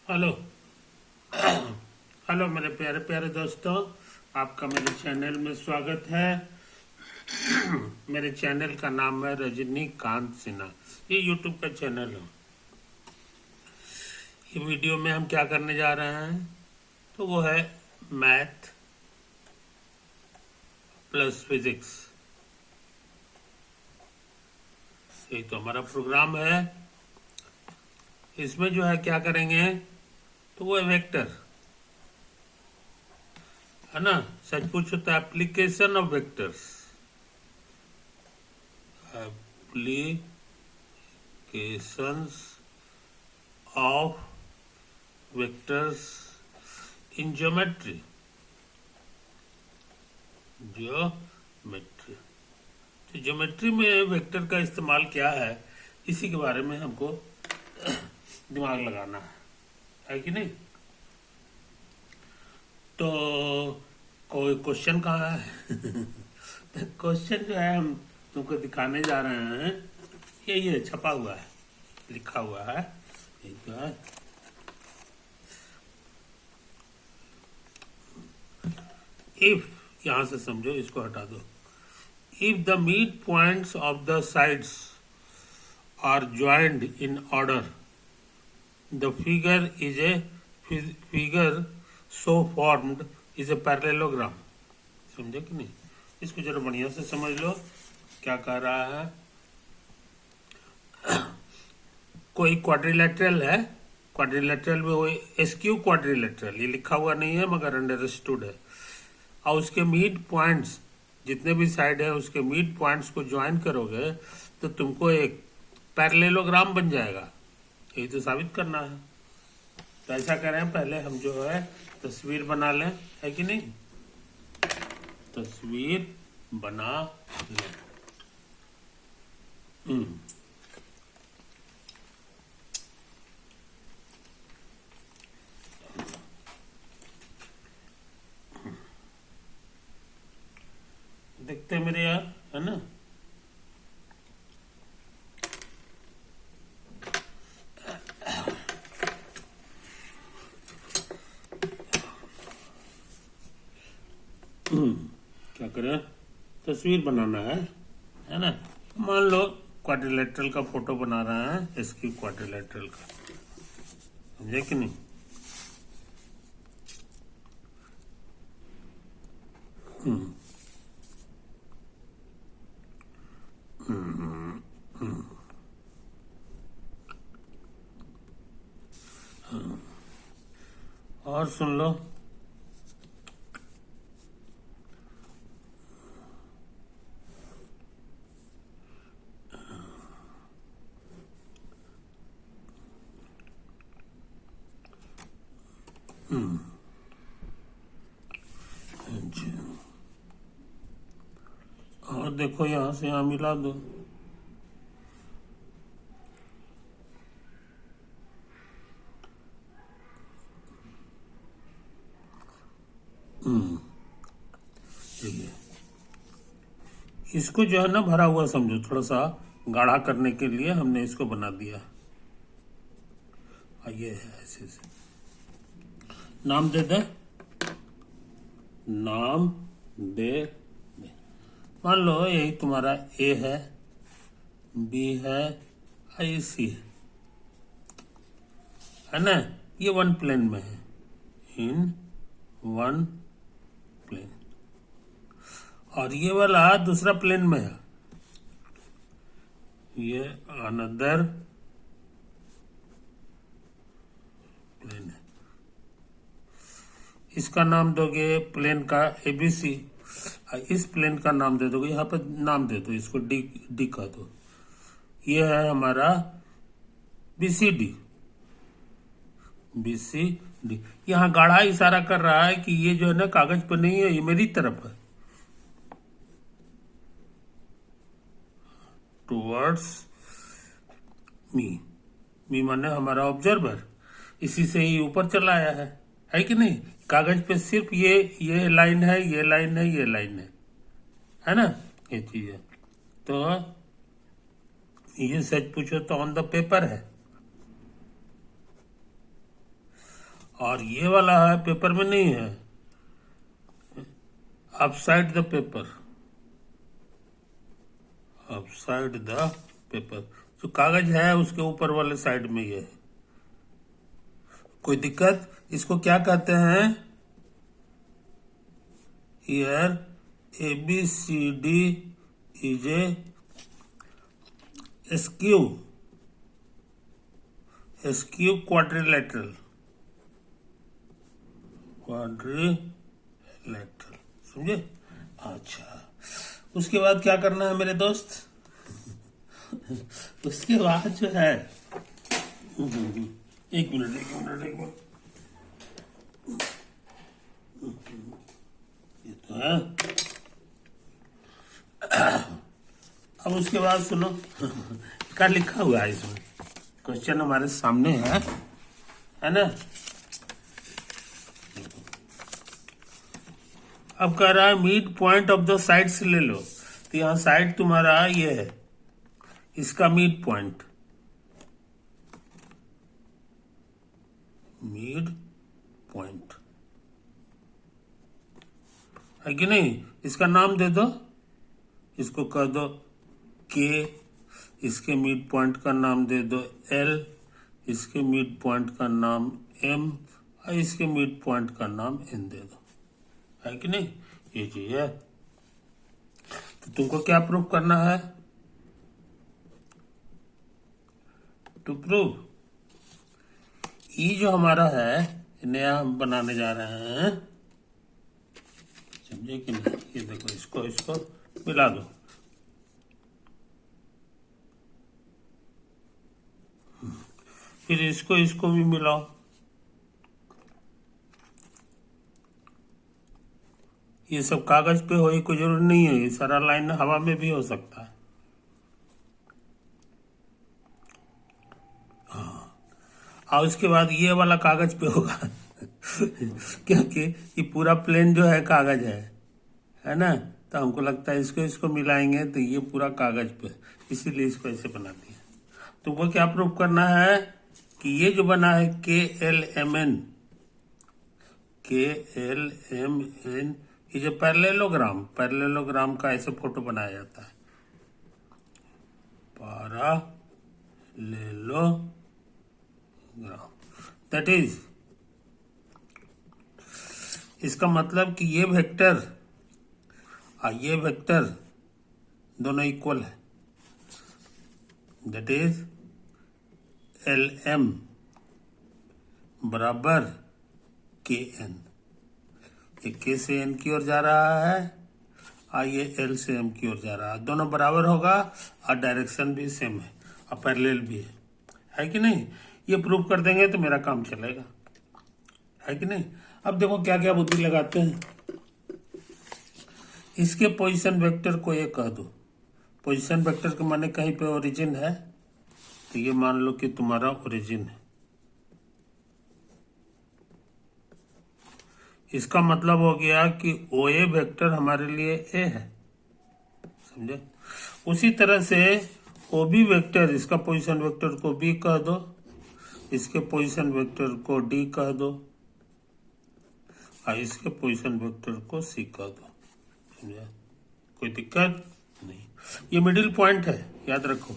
Hello. Hello मेरे प्यारे प्यारे दोस्तों, आपका मेरे चैनल में स्वागत है। मेरे चैनल का नाम है रजनीकांत सिन्हा। ये यूट्यूब का चैनल है। ये वीडियो में हम क्या करने जा रहे हैं, तो वो है मैथ प्लस फिजिक्स। यही तो हमारा प्रोग्राम है। इसमें जो है क्या करेंगे, तो वो है वेक्टर, है ना। सच पूछो तो application of vectors, applications of vectors in geometry. Geometry, तो ज्योमेट्री में वेक्टर का इस्तेमाल क्या है, इसी के बारे में हमको दिमाग लगाना है कि नहीं। तो कोई क्वेश्चन कहाँ है? क्वेश्चन जो है हम तुमको दिखाने जा रहे हैं, ये छपा हुआ है, लिखा हुआ है। एक है इफ, यहां से समझो, इसको हटा दो। If the mid points of the sides are joint in order, the figure is a figure so formed is a parallelogram. समझे कि नहीं? इसको जरा बढ़िया से समझ लो क्या कह रहा है। कोई क्वाड्रिलेटरल है, क्वाड्रिलेटरल में वो एसक्यू क्वाड्रिलेटरल, ये लिखा हुआ नहीं है मगर अंडरस्टूड है। और उसके मिड पॉइंट्स, जितने भी साइड है उसके मिड पॉइंट्स को ज्वाइन करोगे तो तुमको एक पैरेललोग्राम बन जाएगा। यही तो साबित करना है। तो ऐसा करें, पहले हम जो है तस्वीर बना लें, है कि नहीं। तस्वीर बना लें। देखते हैं मेरे यार, है ना। क्या करें, तस्वीर बनाना है ना। मान लो क्वाड्रिलेटरल का फोटो बना रहे हैं, इसकी क्वाड्रिलेटरल का, समझे कि नहीं। और सुन लो, और देखो यहां से यहां मिला दो। ठीक है, इसको जो है ना भरा हुआ समझो, थोड़ा सा गाढ़ा करने के लिए हमने इसको बना दिया। ये है ऐसे से, नाम दे दे, नाम दे दे। मान लो यही तुम्हारा ए है, बी है, सी है ना। ये वन प्लेन में है, इन वन प्लेन। और ये वाला दूसरा प्लेन में है, ये अनदर प्लेन है। इसका नाम दोगे प्लेन का एबीसी, इस प्लेन का नाम दे दोगे, यहाँ पे नाम दे दो इसको डी, डी कह दो। ये है हमारा बीसीडी, बीसीडी। यहाँ गाढ़ा इशारा कर रहा है कि ये जो है ना कागज पर नहीं है, ये मेरी तरफ है, टुवर्ड्स मी। मी माने हमारा ऑब्जर्वर, इसी से ही ऊपर चला आया है कि नहीं। कागज पे सिर्फ ये लाइन है, ये लाइन है, ये लाइन है ना, ये चीज है। तो ये सच पूछो तो ऑन द पेपर है, और ये वाला है पेपर में नहीं है, upside the paper, upside the paper, जो कागज है उसके ऊपर वाले साइड में ये है। कोई दिक्कत? इसको क्या कहते हैं? Here ABCD is A skew quadrilateral, समझे? अच्छा, उसके बाद क्या करना है मेरे दोस्त? उसके बाद जो है, एक मिनट, ये तो है। अब उसके बाद सुनो, क्या लिखा हुआ है इसमें? क्वेश्चन हमारे सामने है ना? अब कह रहा है mid point of the sides ले लो, तो यहाँ साइड तुम्हारा ये है, इसका मिड पॉइंट, है कि नहीं? इसका नाम दे दो, इसको कह दो के, इसके मिड पॉइंट का नाम दे दो L, इसके मिड पॉइंट का नाम M और इसके मिड पॉइंट का नाम N दे दो, है कि नहीं? ये चीज है। तो तुमको क्या प्रूव करना है? टू प्रूव ये जो हमारा है नया हम बनाने जा रहे हैं, समझे कि नहीं? ये देखो, इसको मिला दो, फिर इसको भी मिलाओ, ये सब कागज पे हो, कोई जरूरत नहीं है, ये सारा लाइन हवा में भी हो सकता है। और उसके बाद ये वाला कागज पे होगा क्योंकि ये पूरा प्लेन जो है कागज है ना? तो हमको लगता है इसको मिलाएंगे तो ये पूरा कागज पे, इसीलिए इसको ऐसे बना दिया। तुमको क्या प्रूव करना है कि ये जो बना है KLMN, ये जो पैरेललोग्राम का ऐसे फोटो बनाया जाता है, पैरेललोग्राम, दैट इज, इसका मतलब कि ये वेक्टर और ये वेक्टर दोनों इक्वल है, दैट इज LM बराबर KN, ये K से N की ओर जा रहा है और ये L से M की ओर जा रहा है, दोनों बराबर होगा और डायरेक्शन भी सेम है और पैरेलल भी है कि नहीं? ये प्रूव कर देंगे तो मेरा काम चलेगा, है कि नहीं? अब देखो क्या क्या बुद्धि लगाते हैं। इसके पोजीशन वेक्टर को ये कह दो, पोजीशन वेक्टर के माने कहीं पे ओरिजिन है, तो ये मान लो कि तुम्हारा ओरिजिन है, इसका मतलब हो गया कि OA वेक्टर हमारे लिए A है, समझे? उसी तरह से OB वेक्टर, इसका पोजीशन वेक्टर को B कह दो, इसके पोजीशन वेक्टर को D कह दो और इसके पोजीशन वेक्टर को C कह दो, समझा? कोई दिक्कत नहीं। ये मिडिल पॉइंट है, याद रखो।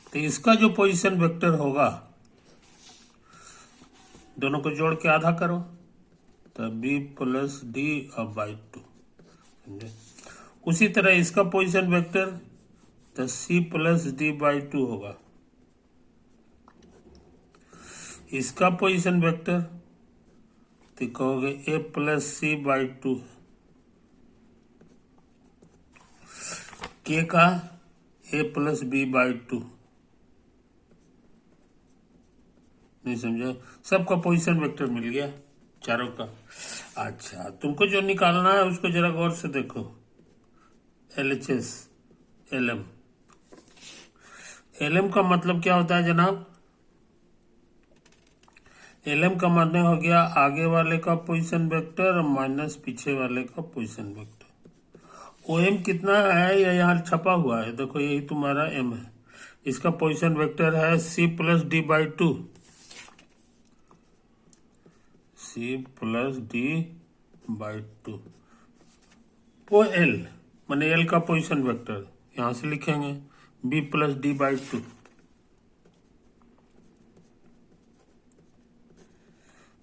तो इसका जो पोजीशन वेक्टर होगा, दोनों को जोड़ के आधा करो, तो B प्लस D और बाई 2, समझे? उसी तरह इसका पोजीशन वेक्टर तो C प्लस D बाई 2 होगा, इसका पोजीशन वेक्टर तो कहोगे A plus C by 2, K का A प्लस B बाई 2, नहीं समझे? सबका पोजीशन वेक्टर मिल गया, चारों का। अच्छा, तुमको जो निकालना है उसको जरा गौर से देखो, LHS LM का मतलब क्या होता है जनाब? LM का मतलब हो गया आगे वाले का पोजीशन वेक्टर माइनस पीछे वाले का पोजीशन वेक्टर। OM कितना है? ये यहाँ छपा हुआ है, देखो यही तुम्हारा M है, इसका पोजीशन वेक्टर है c plus D by two, c plus D by two, वो l माने l का पोजीशन वेक्टर यहां से लिखेंगे b plus D by two.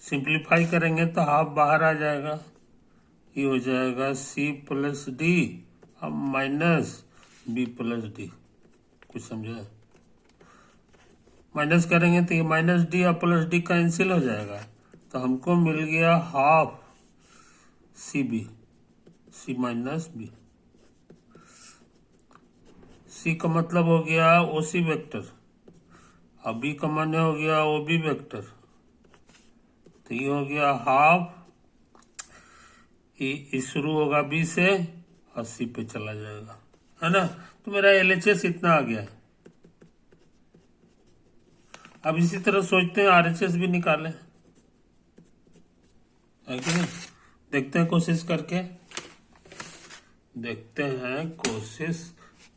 Simplify करेंगे तो हाफ बाहर आ जाएगा, ये हो जाएगा c प्लस डी अब माइनस b प्लस डी। कुछ समझा? माइनस करेंगे तो ये माइनस डी और प्लस डी कैंसिल हो जाएगा, तो हमको मिल गया हाफ सी बी, सी माइनस बी। सी का मतलब हो गया ओ सी वेक्टर, अब बी का माने हो गया ओ बी वेक्टर, तो ये हो गया हाफ, ये शुरू होगा बी से और सी पे चला जाएगा, है ना। तो मेरा एलएचएस इतना आ गया। अब इसी तरह सोचते हैं आरएचएस भी निकालें, है कि नहीं? देखते हैं कोशिश करके, देखते हैं कोशिश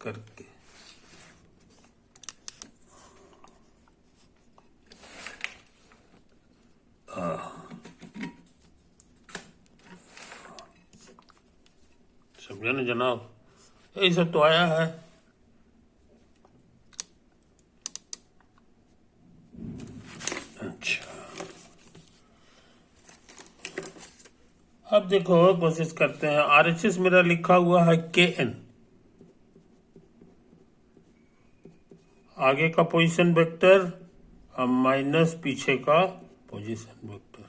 करके। समझे ना जनाब, यही सब तो आया है। अच्छा, अब देखो कोशिश करते हैं। आरएचएस मेरा लिखा हुआ है के एन, आगे का पोजीशन वेक्टर और माइनस पीछे का position vector.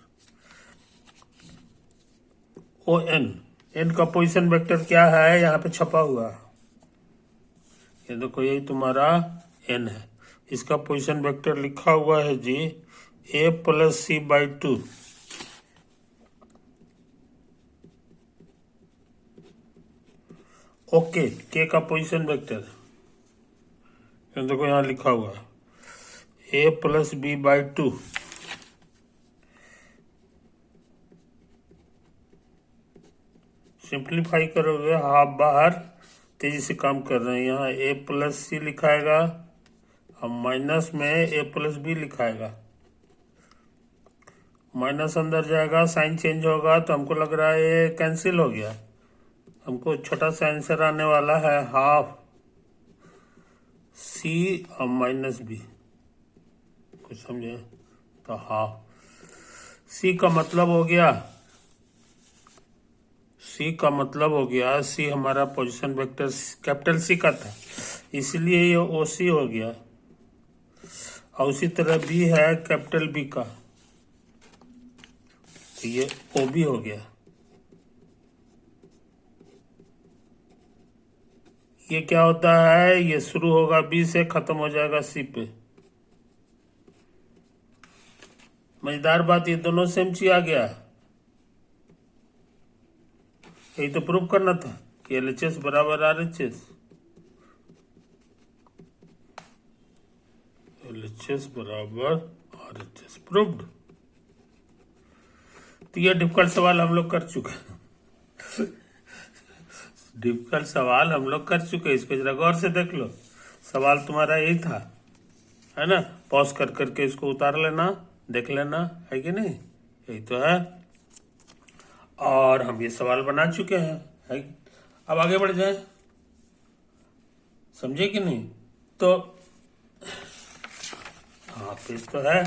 O N, N का पोजीशन वेक्टर क्या है यहाँ पे छपा हुआ है, ये देखो यही तुम्हारा एन है। इसका पोजीशन वेक्टर लिखा हुआ है G A plus C by two. Okay, K का पोजीशन वेक्टर देखो यहाँ लिखा हुआ है A plus B by two. Simplify करोगे हाफ बाहर, तेजी से काम कर रहे हैं। यहाँ ए प्लस सी लिखाएगा और माइनस में ए प्लस बी लिखाएगा, माइनस अंदर जाएगा, साइन चेंज होगा, तो हमको लग रहा है ये कैंसिल हो गया। हमको छोटा सा आंसर आने वाला है हाफ सी और माइनस बी। कुछ समझे? तो हाफ सी का मतलब हो गया, सी का मतलब हो गया, सी हमारा पोजीशन वेक्टर कैपिटल सी का था, इसलिए ये ओ सी हो गया। और उसी तरह बी है कैपिटल बी का, तो ये ओ बी हो गया। ये क्या होता है, ये शुरू होगा बी से, खत्म हो जाएगा सी पे। मजेदार बात, ये दोनों सेम चीज आ गया। यही तो प्रूव करना था कि एलएचएस बराबर आरएचएस, एलएचएस बराबर आरएचएस, प्रूव्ड। तो ये डिफिकल्ट सवाल हम लोग कर चुके हैं। डिफिकल्ट सवाल हम लोग कर चुके हैं, इसको जरा गौर से देख लो। सवाल तुम्हारा यही था, है ना। पॉज कर करके इसको उतार लेना, देख लेना, है कि नहीं? यही तो है। और हम ये सवाल बना चुके हैं, है? अब आगे बढ़ जाए, समझे कि नहीं? तो हाँ, फिर तो है।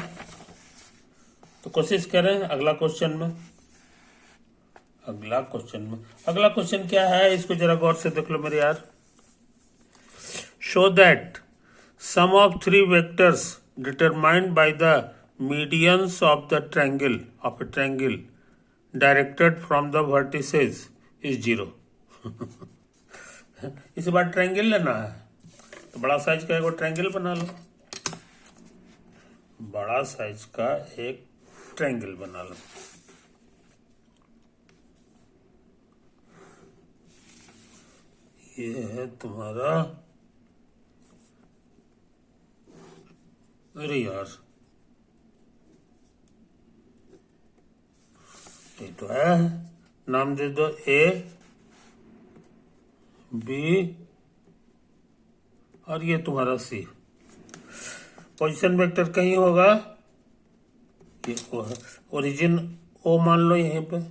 तो कोशिश करें अगला क्वेश्चन में। अगला क्वेश्चन क्या है, इसको जरा गौर से देख लो मेरे यार। Show that sum of three vectors determined by the medians of the triangle of a triangle directed from the vertices is zero. इस बार ट्रायंगल लेना है, तो बड़ा साइज का एक ट्रायंगल बना लो, बड़ा साइज का एक ट्रायंगल बना लो। ये है तुम्हारा, अरे यार ये तो है, नाम दे दो ए बी और ये तुम्हारा सी। पोजीशन वेक्टर कहीं होगा, ये ओरिजिन ओ मान लो यहीं पे।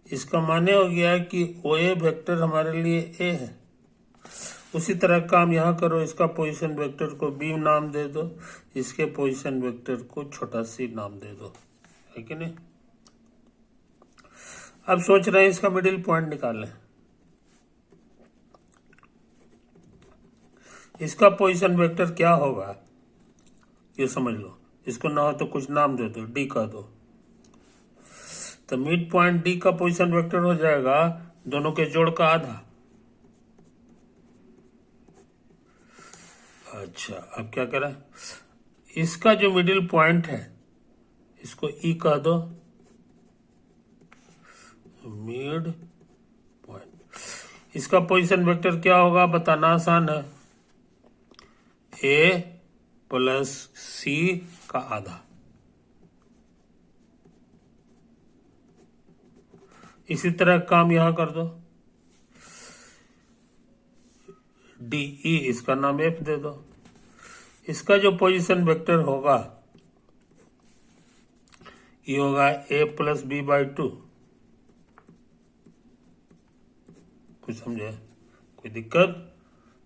इसका माने हो गया कि ओ ए वेक्टर हमारे लिए ए है। उसी तरह काम यहाँ करो, इसका पोजीशन वेक्टर को बी नाम दे दो, इसके पोजीशन वेक्टर को छोटा सी नाम दे दो, है कि नहीं। अब सोच रहे हैं इसका मिडिल पॉइंट निकालें। इसका पोजीशन वेक्टर क्या होगा ये समझ लो। इसको ना हो तो कुछ नाम दे दो, डी का दो। तो मिड पॉइंट डी का पोजीशन वेक्टर हो जाएगा दोनों के जोड़ का आधा। अच्छा, अब क्या करें, इसका जो मिडिल पॉइंट है इसको ई कह दो, मिड पॉइंट। इसका पोजीशन वेक्टर क्या होगा बताना आसान है, ए प्लस सी का आधा। इसी तरह काम यहां कर दो, डी ई, इसका नाम एफ दे दो। इसका जो पोजीशन वेक्टर होगा ये होगा ए प्लस बी बाई 2। कुछ समझे, कोई दिक्कत?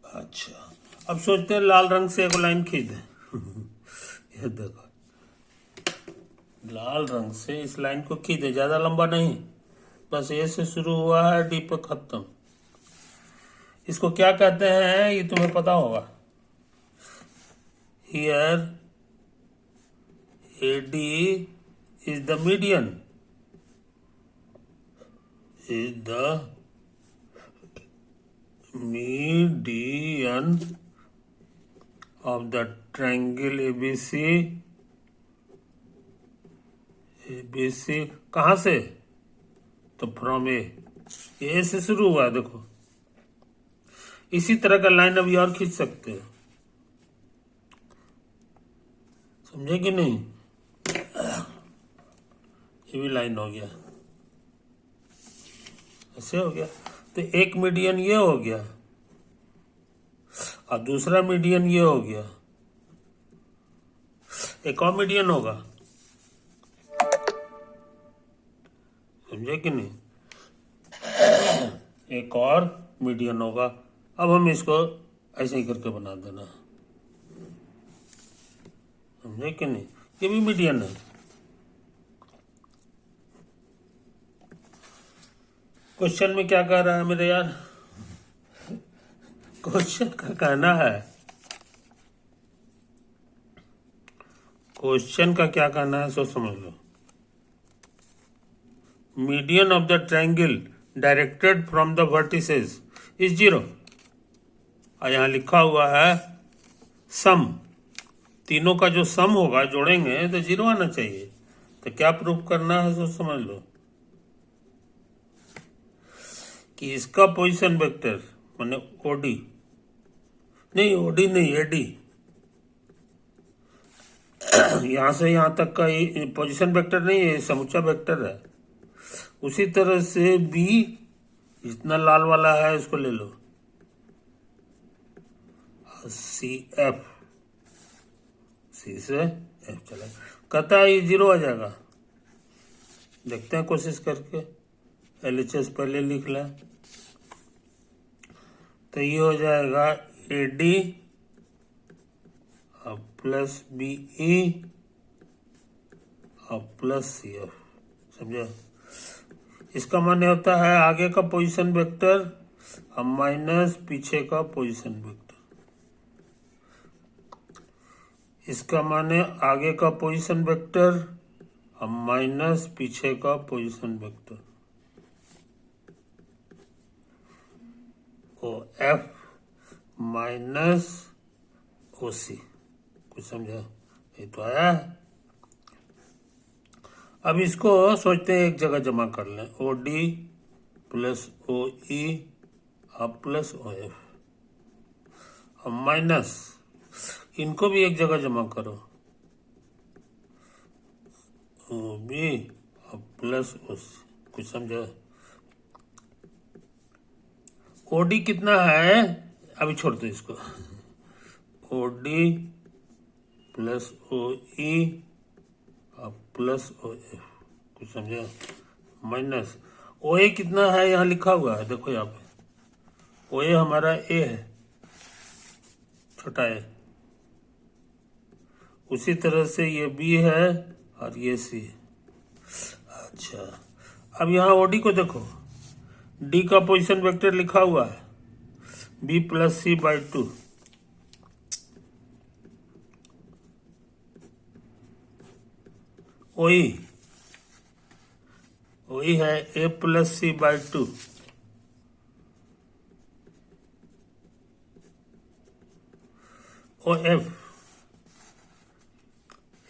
अच्छा, अब सोचते हैं लाल रंग से एक लाइन खींच दें। ये देखो, लाल रंग से इस लाइन को खींच दे, ज्यादा लंबा नहीं, बस ए से शुरू हुआ है डी पे खत्म। इसको क्या कहते हैं ये तुम्हें पता होगा। Here A D is the median, is the median of the triangle ABC। ABC कहां से, तो फ्रॉम ए, ए से शुरू हुआ, देखो। इसी तरह का लाइन अभी और खींच सकते हो, समझे कि नहीं। ये भी लाइन हो गया, ऐसे हो गया। तो एक मीडियन ये हो गया और दूसरा मीडियन ये हो गया, एक और मीडियन होगा, समझे कि नहीं। एक और मीडियन होगा। अब हम इसको ऐसे ही करके बना देना, समझे कि नहीं। ये भी मीडियन है। क्वेश्चन में क्या कह रहा है मेरे यार, क्वेश्चन का कहना है, क्वेश्चन का क्या कहना है सो समझ लो। Median of the triangle directed from the vertices is 0। और यहां लिखा हुआ है सम, तीनों का जो सम होगा जोड़ेंगे तो 0 आना चाहिए। तो क्या प्रूफ करना है सो समझ लो कि इसका पोजीशन वेक्टर माने ओडी, नहीं ओडी नहीं एडी, यहां से यहां तक का पोजीशन वेक्टर नहीं है, समूचा वेक्टर है। उसी तरह से बी जितना लाल वाला है इसको ले लो, सी एफ, सी से एफ चला, कहता है ये 0 आ जाएगा। देखते हैं कोशिश करके, LHS पहले लिख लें। तो ये हो जाएगा AD और प्लस BE और प्लस CF, समझे। इसका माने होता है आगे का पोजीशन वेक्टर और माइनस पीछे का पोजीशन वेक्टर। इसका माने आगे का पोजीशन वेक्टर और माइनस पीछे का position vector. O F minus OC, कुछ समझा, ये तो आया है। अब इसको सोचते हैं एक जगह जमा कर लें, OD प्लस OE और प्लस OF और माइनस, इनको भी एक जगह जमा करो, OB और प्लस OC, कुछ समझा। OD कितना है अभी छोड़ दो इसको, O D plus O E plus O F, कुछ समझे, माइनस ओ ए कितना है यहाँ लिखा हुआ है, देखो यहाँ पे ओ ए हमारा ए है, छोटा ए, उसी तरह से ये बी है और ये सी है। अच्छा, अब यहाँ ओडी को देखो, डी का पोजीशन वेक्टर लिखा हुआ है बी प्लस सी बाई 2, वही है A plus C by 2, O F,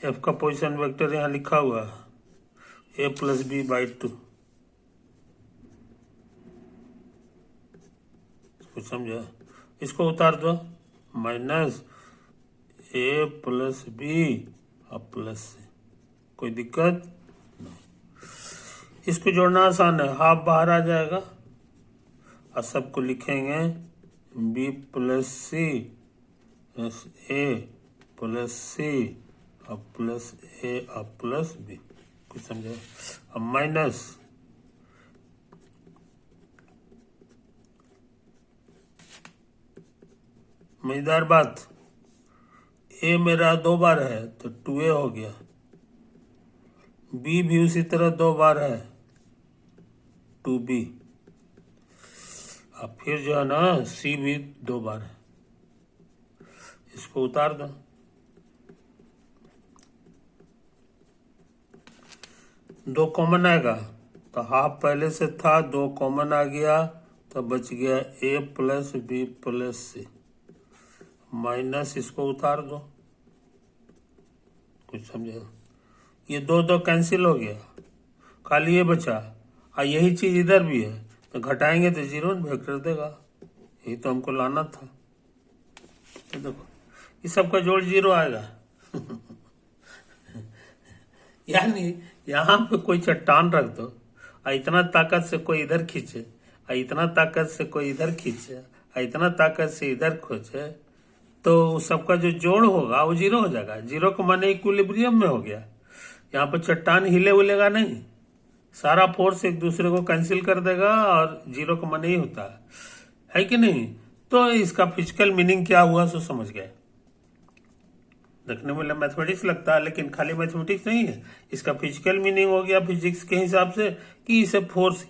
F का पोजीशन वेक्टर यहाँ लिखा हुआ है ए प्लस बी बाई 2, कुछ समझा, इसको उतार दो, माइनस ए प्लस बी और प्लस सी, कोई दिक्कत नहीं। इसको जोड़ना आसान है, हाफ बाहर आ जाएगा और सबको लिखेंगे बी प्लस सी ए प्लस सी और प्लस ए और प्लस बी, कुछ समझे। अब माइनस मजेदार बात, ए मेरा 2 बार है तो 2a हो गया, बी भी उसी तरह 2 बार है 2b, अब फिर जो है ना सी भी 2 बार है, इसको उतार दो, दो कॉमन आएगा तो हाफ पहले से था, 2 कॉमन आ गया तो बच गया ए प्लस बी प्लस सी, माइनस इसको उतार दो, कुछ समझे, ये 2 कैंसिल हो गया, खाली ये बचा, और यही चीज इधर भी है तो घटाएंगे तो 0 वेक्टर देगा, यही तो हमको लाना था। तो देखो इस सबका जोड़ 0 आएगा यानी यहाँ पे कोई चट्टान रख दो और इतना ताकत से कोई इधर खींचे और इतना ताकत से कोई इधर खींचे और इतना ताकत से इधर खोचे, तो सबका जो जोड़ होगा वो 0 हो जाएगा। 0 का माने इक्विलिब्रियम में हो गया, यहाँ पर चट्टान हिले उलेगा नहीं, सारा फोर्स एक दूसरे को कैंसिल कर देगा और 0 का माने ही होता है कि नहीं। तो इसका फिजिकल मीनिंग क्या हुआ सो समझ गए। देखने में मैथमेटिक्स लगता है लेकिन खाली मैथमेटिक्स नहीं है, इसका फिजिकल मीनिंग हो गया फिजिक्स के हिसाब से कि इसे फोर्स,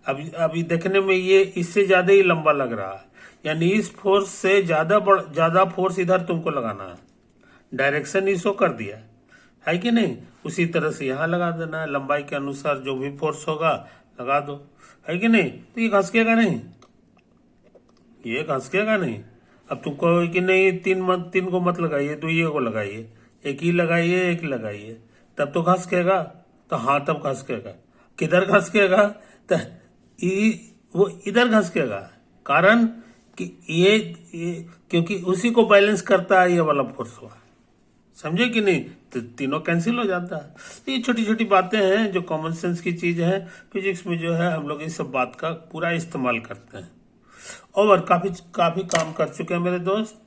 अभी देखने में ये इससे ज्यादा ही लंबा लग रहा है, यानी इस फोर्स से ज्यादा फोर्स इधर तुमको लगाना है, डायरेक्शन इसो कर दिया है कि नहीं। उसी तरह से यहाँ लगा देना है, लंबाई के अनुसार जो भी फोर्स होगा लगा दो, है कि नहीं। तो ये घसकेगा नहीं, ये घसकेगा नहीं। अब तुम कहो कि नहीं 3 को मत लगाइए, 2 को लगाइए, एक ही लगाइए, एक लगाइए, तब तो घसकेगा। तो हाँ तब घसकेगा, किधर घसकेगा, तो वो इधर घसकेगा, कारण कि ये क्योंकि उसी को बैलेंस करता है ये वाला फोर्स हुआ, समझे कि नहीं। तो तीनों कैंसिल हो जाता है। तो ये छोटी छोटी बातें हैं जो कॉमन सेंस की चीज है, फिजिक्स में जो है हम लोग इस सब बात का पूरा इस्तेमाल करते हैं। और काफी काम कर चुके हैं मेरे दोस्त।